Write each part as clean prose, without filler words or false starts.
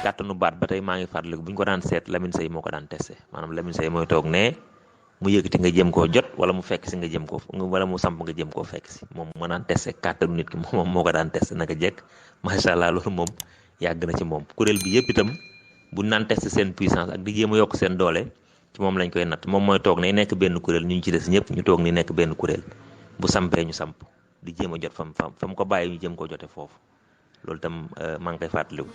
kàttanu baat ba tey maa ngi fàttaliku bu ñu ko daan seet Lamine Seye moo ko daan testé maanaam Lamine Seye mooy toog ne mu yëkkati nga jëm koo jot wala mu fekk si nga jëm koo wala mu samp nga jëm koo fekk si moom moo daan testé kàttanu nit ki moom moo ko daan testé naka jekk macha allah loolu moom yàgg na ci moom kuréel bi yëpp itam bu naan testé seen puissance ak di jéem a yokk seen doole ci moom lañ koy natt moom mooy toog ne nekk benn kuréel ñu ci des ñëpp ñu toog ni nekk benn kuréel bu sampee ñu samp di jéem a jot fa mu ko bàyyi ñu jëm koo jote foofu loolu itam maa ngi koy fàttaliku.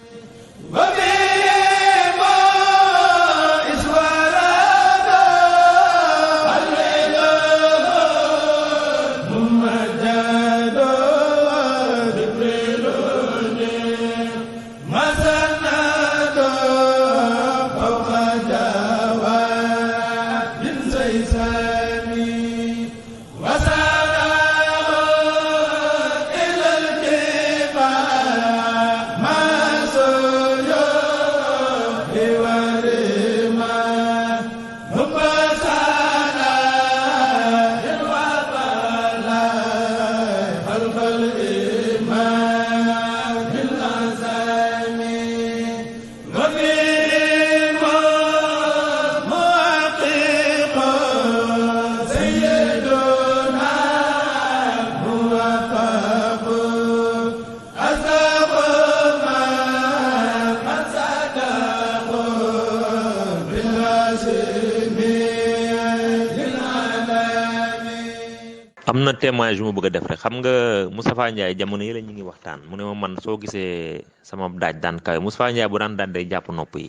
am na témoignage yu ma bëgg a def rek xam nga Moustapha Ndiaye jamono yi la ñu ngi waxtaan mu ne ma man soo gisee sama daaj daan kawe Moustapha Ndiaye bu daan daaj day jàpp nopp yi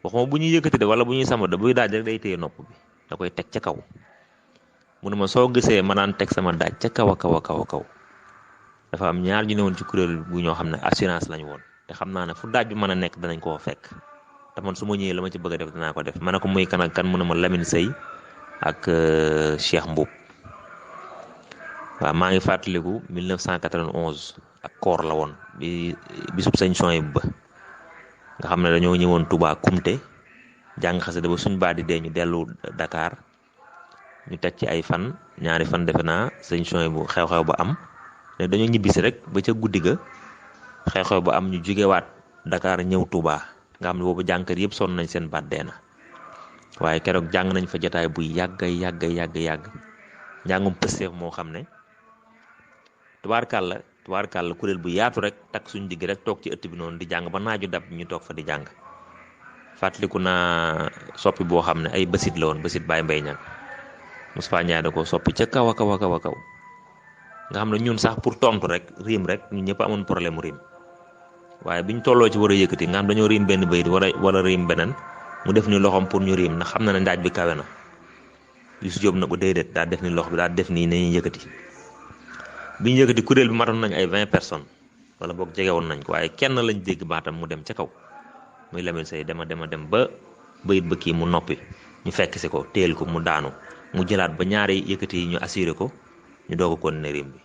waxuma bu ñuy yëkkati de wala bu ñuy sama de buy daaj rek day téye nopp bi da koy teg ca kaw mu ne ma soo gisee ma daan teg sama daaj ca kaw a kaw a kaw a kaw dafa am ñaar ñu ne woon ci kuréel bu ñoo xam ne assurance lañu woon te xam naa ne fu daaj bi mën a nekk danañ koo fekk te man su ma ñëwee la ma ci bëgg a def danaa ko def ma ne ko muy kan ak kan mu ne ma Lamine Seye ak Cheikh Mboub. waaw maa ngi fàttaliku 1991 ak koor la woon bi bisub sëñ Souhaïbou ba nga xam ne dañoo ñëwoon Touba Kumte jàng xasida ba suñ baa di dee ñu dellu Dakar ñu teg ci ay fan ñaari fan defe naa sëñ Souhaïbou xew-xew ba am ne dañoo ñibbisi rek ba ca guddi ga xew-xew ba am ñu jugewaat Dakar ñëw Touba nga xam ne boobu jàngkat yëpp sonn nañ seen baat dee na waaye keroog jàng nañ fa jotaay buy yàgg njàngum pësteef moo xam ne tubaarkàlla kuréel bu yaatu rek takk suñ digg rek toog ci ëtt bi noonu di jàng ba naaju dab ñu toog fa di jàng fàttaliku naa soppi boo xam ne ay bësit la woon bësit Baye Mbaye Niang Moustapha Ndiaye da ko soppi ca kaw a kaw nga xam ne ñun sax pour tontu rek riim rek ñun ñëpp amoon problème mu riim waaye biñ tolloo ci war a yëkkati nga xam dañoo riim benn bayit wala riim beneen mu def ni loxoom pour ñu riim ndax xam na ne ndaaj bi kawe na Youssou Diop na ko déedéet daa def ni loxo bi daa def nii nañuy yëkkati bi ñu yëkkati kuréel bi matoon nañ ay 20 personnes wala boog jegewoon nañ ko waaye kenn lañ dégg baatam mu dem ca kaw muy Lamine Seye dem ba bayit ba kii mu noppi ñu fekk si ko téel ko mu daanu mu jëlaat ba ñaari yëkkati yi ñu assuré ko ñu doog a continuer riim bi